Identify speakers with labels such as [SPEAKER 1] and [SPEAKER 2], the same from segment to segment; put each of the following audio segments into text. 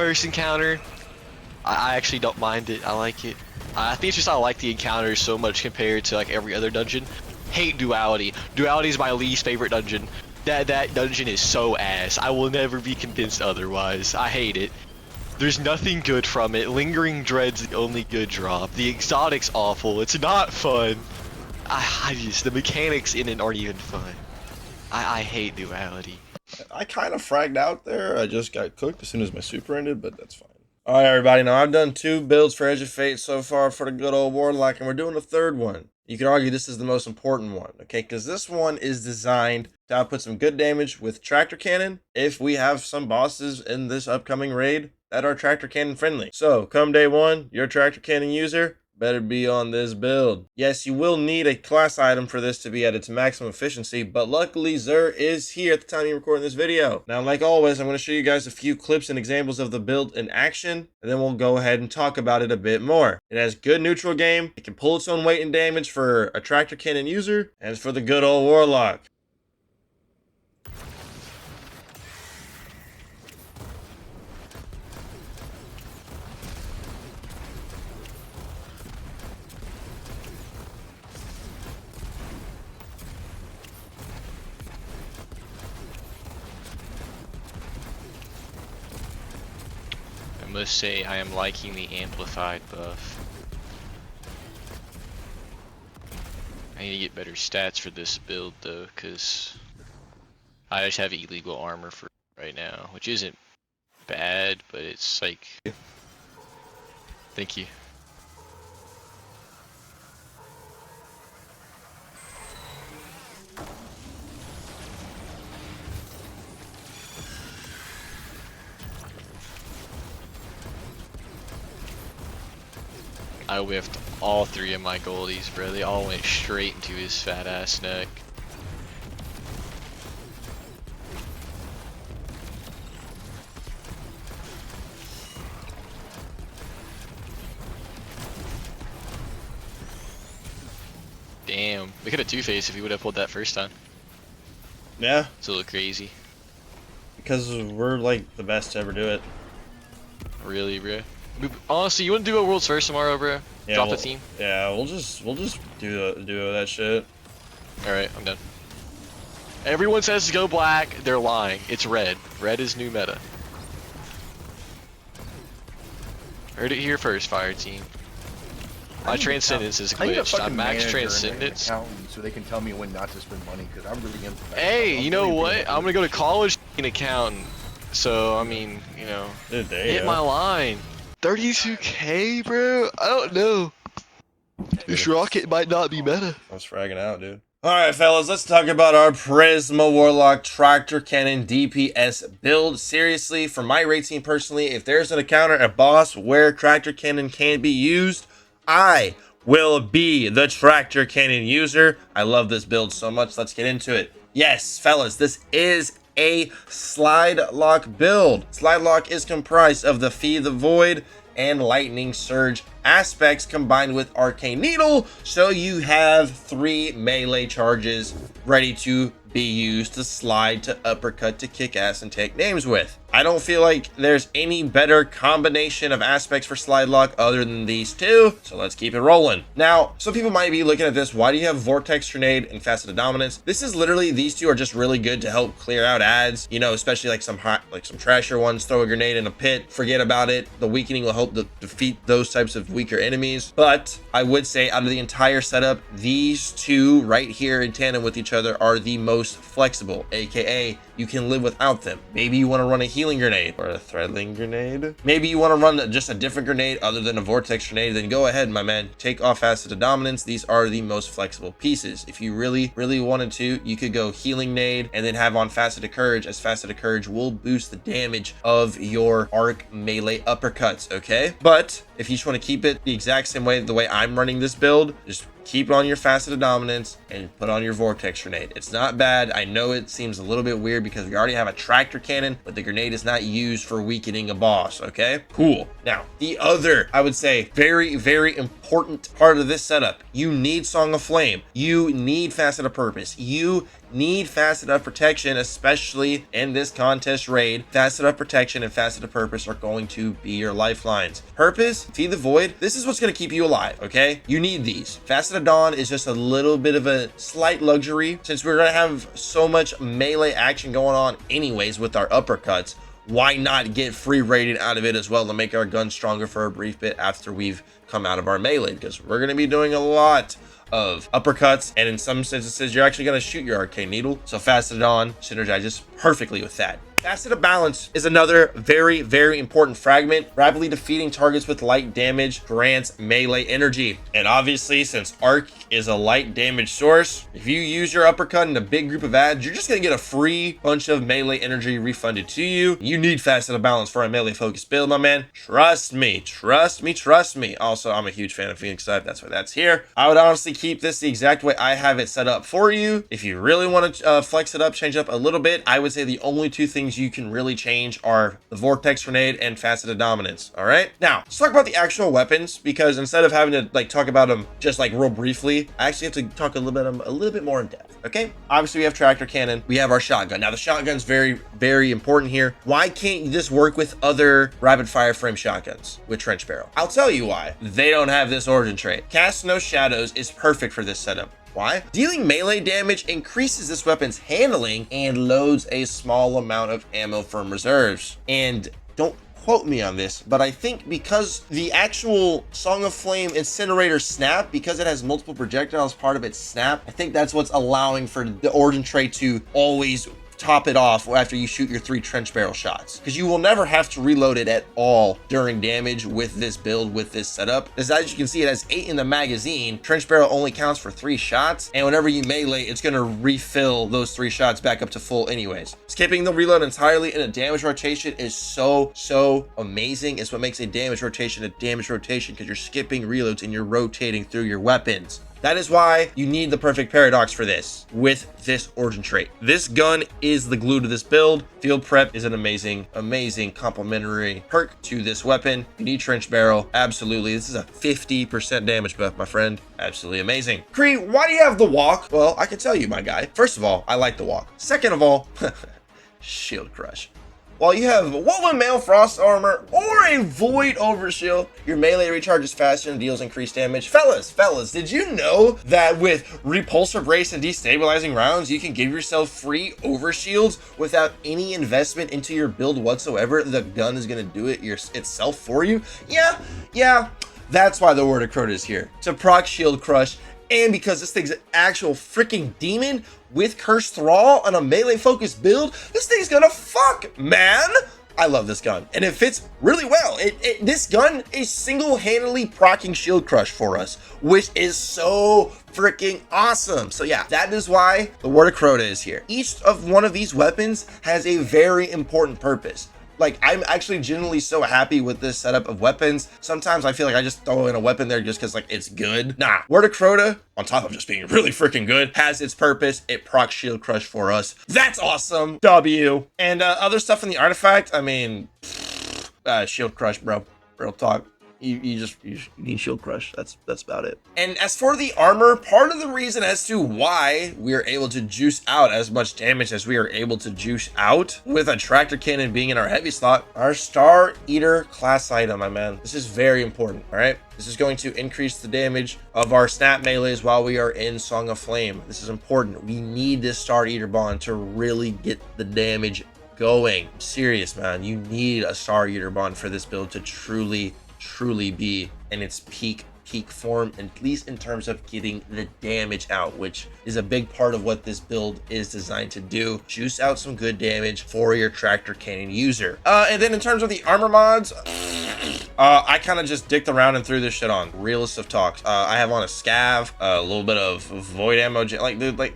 [SPEAKER 1] first encounter, I actually don't mind it. I like it. I think it's just I like the encounters so much compared to like every other dungeon. Hate duality. Duality is my least favorite dungeon. That dungeon is so ass. I will never be convinced otherwise. I hate it. There's nothing good from it. Lingering Dread's the only good drop. The exotic's awful. It's not fun. The mechanics in it aren't even fun. I hate duality.
[SPEAKER 2] I kind of fragged out there. I just got cooked as soon as my super ended, but that's fine. Alright, everybody. Now, I've done 2 builds for Edge of Fate so far for the good old Warlock, and we're doing a 3rd one. You could argue this is the most important one, okay? Because this one is designed to output some good damage with Tractor Cannon if we have some bosses in this upcoming raid that are Tractor Cannon friendly. So, come day 1, you're a Tractor Cannon user, better be on this build. Yes, you will need a class item for this to be at its maximum efficiency, but luckily Zur is here at the time you're recording this video. Now, like always, I'm going to show you guys a few clips and examples of the build in action, and then we'll go ahead and talk about it a bit more. It has good neutral game, it can pull its own weight and damage for a Tractor Cannon user, and for the good old Warlock.
[SPEAKER 1] I must say I am liking the amplified buff. I need to get better stats for this build though, cause I just have illegal armor for right now, which isn't bad, but it's like. Thank you. I whiffed all 3 of my goldies, bro. They all went straight into his fat ass neck. Damn, we could have two-faced if we would have pulled that first time.
[SPEAKER 2] Yeah.
[SPEAKER 1] It's a little crazy.
[SPEAKER 2] Because we're like the best to ever do it.
[SPEAKER 1] Really, bro? Honestly, you want to do a world's first tomorrow, bro?
[SPEAKER 2] Yeah,
[SPEAKER 1] Drop the team.
[SPEAKER 2] Yeah, we'll just do that shit.
[SPEAKER 1] All right, I'm done. Everyone says to go black. They're lying. It's red. Red is new meta. Heard it here first, fire team. My transcendence is glitched. I'm max transcendence.
[SPEAKER 3] So they can tell me when not to spend money, because I'm really into that.
[SPEAKER 1] Hey, you know what? I'm gonna go to college an accountant. So I mean, you know, hit my line. 32K, bro. I don't know. This rocket might not be meta.
[SPEAKER 2] I was fragging out, dude. Alright, fellas, let's talk about our Prisma Warlock Tractor Cannon DPS build. Seriously, for my raid team personally, if there's an encounter, a boss where Tractor Cannon can be used, I will be the Tractor Cannon user. I love this build so much. Let's get into it. Yes, fellas, this is a slide lock build. Slide lock is comprised of the Feed the Void and Lightning Surge aspects combined with Arcane Needle, so you have 3 melee charges ready to be used to slide, to uppercut, to kick ass, and take names with. I don't feel like there's any better combination of aspects for slide lock other than these 2, so let's keep it rolling. Now, some people might be looking at this, why do you have Vortex Grenade and Faceted Dominance? This is literally, these 2 are just really good to help clear out ads, you know, especially like some hot, like some trashier ones. Throw a grenade in a pit, forget about it. The weakening will help to defeat those types of weaker enemies. But I would say out of the entire setup, these 2 right here in tandem with each other are the most flexible, aka you can live without them. Maybe you want to run a healing grenade or a threadling grenade. Maybe you want to run just a different grenade other than a vortex grenade, then go ahead, my man. Take off Faceted Dominance. These are the most flexible pieces. If you really wanted to, you could go healing nade and then have on Faceted Courage, as Faceted Courage will boost the damage of your arc melee uppercuts, okay? But if you just want to keep it the exact same way, the way I'm running this build, just keep on your Faceted Dominance and put on your Vortex Grenade. It's not bad. I know it seems a little bit weird because we already have a Tractor Cannon, but the grenade is not used for weakening a boss, okay? Cool. Now, the other, I would say, very important part of this setup, you need Song of Flame. You need Facet of Purpose. You need fast enough protection, especially in this contest raid. Fast enough protection and fast enough purpose are going to be your lifelines. Purpose, feed the void. This is what's going to keep you alive, okay? You need these. Fast at dawn is just a little bit of a slight luxury since we're going to have so much melee action going on anyways with our uppercuts. Why not get free rating out of it as well to make our gun stronger for a brief bit after we've come out of our melee, because we're going to be doing a lot of uppercuts, and in some instances you're actually going to shoot your arcane needle. So fast at dawn synergizes perfectly with that. Faceted balance is another very, very important fragment. Rapidly defeating targets with light damage grants melee energy. And obviously, since arc is a light damage source, if you use your uppercut in a big group of ads, you're just gonna get a free bunch of melee energy refunded to you. You need faceted balance for a melee focused build, my man. Trust me, trust me, trust me. Also, I'm a huge fan of Phoenix Type. That's why that's here. I would honestly keep this the exact way I have it set up for you. If you really want to flex it up, change it up a little bit, I would say the only two things you can really change are the vortex grenade and faceted dominance. All right, now let's talk about the actual weapons, because instead of having to like talk about them just like real briefly, I actually have to talk a little bit more in depth. Okay, obviously we have tractor cannon, we have our shotgun. Now the shotgun's very, very important here. Why can't you just work with other rapid fire frame shotguns with trench barrel? I'll tell you why. They don't have this origin trait. Cast No Shadows is perfect for this setup. Why? Dealing melee damage increases this weapon's handling and loads a small amount of ammo from reserves. And don't quote me on this, but I think because the actual Song of Flame incinerator snap, because it has multiple projectiles part of its snap, I think that's what's allowing for the origin trait to always top it off after you shoot your 3 trench barrel shots, because you will never have to reload it at all during damage with this build, with this setup. As you can see, it has 8 in the magazine. Trench barrel only counts for 3 shots, and whenever you melee, it's going to refill those 3 shots back up to full anyways. Skipping the reload entirely in a damage rotation is so amazing. It's what makes a damage rotation, because you're skipping reloads and you're rotating through your weapons. That is why you need the perfect paradox for this with this origin trait. This gun is the glue to this build. Field prep is an amazing complementary perk to this weapon. You need trench barrel. Absolutely. This is a 50% damage buff, my friend. Absolutely amazing. Kree, why do you have the walk? Well, I can tell you, my guy. First of all, I like the walk. Second of all, shield crush. While you have woven mail frost armor or a void overshield, your melee recharges faster and deals increased damage. Fellas, did you know that with repulsor brace and destabilizing rounds, you can give yourself free overshields without any investment into your build whatsoever? The gun is gonna do it itself for you. Yeah. That's why the word of Crota is here, to proc shield crush. And because this thing's an actual freaking demon with Cursed Thrall on a melee focused build, this thing's gonna fuck, man. I love this gun, and it fits really well. This gun is single-handedly proccing shield crush for us, which is so freaking awesome. So yeah, that is why the word of Crota is here. Each of one of these weapons has a very important purpose. Like, I'm actually genuinely so happy with this setup of weapons. Sometimes I feel like I just throw in a weapon there just because, like, it's good. Nah, Word of Crota, on top of just being really freaking good, has its purpose. It procs shield crush for us. That's awesome. W. And other stuff in the artifact, I mean, shield crush, bro. Real talk. You need shield crush. That's about it. And as for the armor, part of the reason as to why we are able to juice out as much damage as we are able to juice out with a tractor cannon being in our heavy slot, our Star Eater class item, my man. This is very important, all right? This is going to increase the damage of our snap melees while we are in Song of Flame. This is important. We need this Star Eater bond to really get the damage going. I'm serious, man. You need a Star Eater bond for this build to truly be in its peak form, at least in terms of getting the damage out, which is a big part of what this build is designed to do. Juice out some good damage for your tractor cannon user. And then in terms of the armor mods, I kind of just dicked around and threw this shit on. Realist of talks. I have on a scav, a little bit of void ammo, like, dude, like,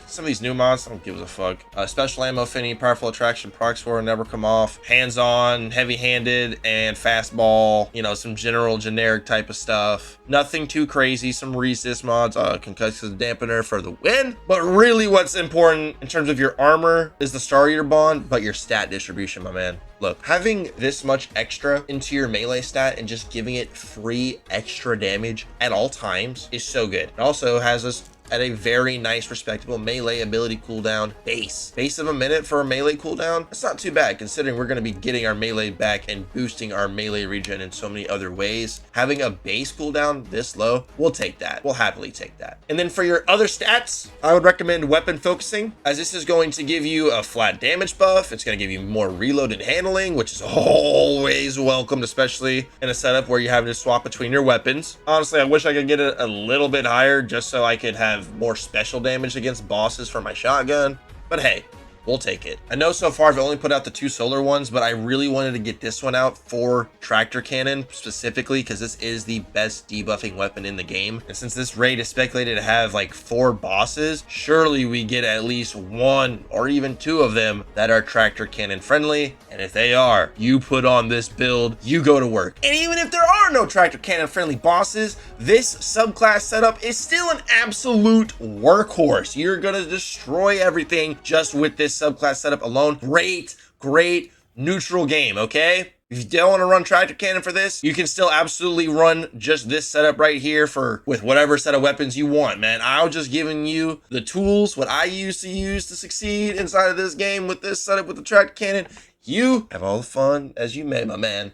[SPEAKER 2] some of these new mods, I don't give a fuck. Special ammo affinity, powerful attraction, procs for never come off, hands-on, heavy-handed, and fastball. You know, some generic type of stuff. Nothing too crazy. Some resist mods, concussive dampener for the win. But really, what's important in terms of your armor is the Star Eater bond, but your stat distribution, my man. Look, having this much extra into your melee stat and just giving it free extra damage at all times is so good. It also has us at a very nice, respectable melee ability cooldown base. Base of a minute for a melee cooldown? That's not too bad, considering we're going to be getting our melee back and boosting our melee regen in so many other ways. Having a base cooldown this low, we'll take that. We'll happily take that. And then for your other stats, I would recommend weapon focusing, as this is going to give you a flat damage buff. It's going to give you more reload and handling, which is always welcomed, especially in a setup where you have to swap between your weapons. Honestly, I wish I could get it a little bit higher just so I could have more special damage against bosses for my shotgun. But hey, we'll take it. I know so far I've only put out the 2 solar ones, but I really wanted to get this one out for Tractor Cannon specifically because this is the best debuffing weapon in the game. And since this raid is speculated to have like 4 bosses, surely we get at least 1 or even 2 of them that are Tractor Cannon friendly. And if they are, you put on this build, you go to work. And even if there are no Tractor Cannon friendly bosses, this subclass setup is still an absolute workhorse. You're gonna destroy everything just with this subclass setup alone. Great neutral game, okay? If you don't want to run Tractor Cannon for this, you can still absolutely run just this setup right here with whatever set of weapons you want, man. I'm just giving you the tools, what I used to use to succeed inside of this game with this setup with the Tractor Cannon. You have all the fun as you may, my man.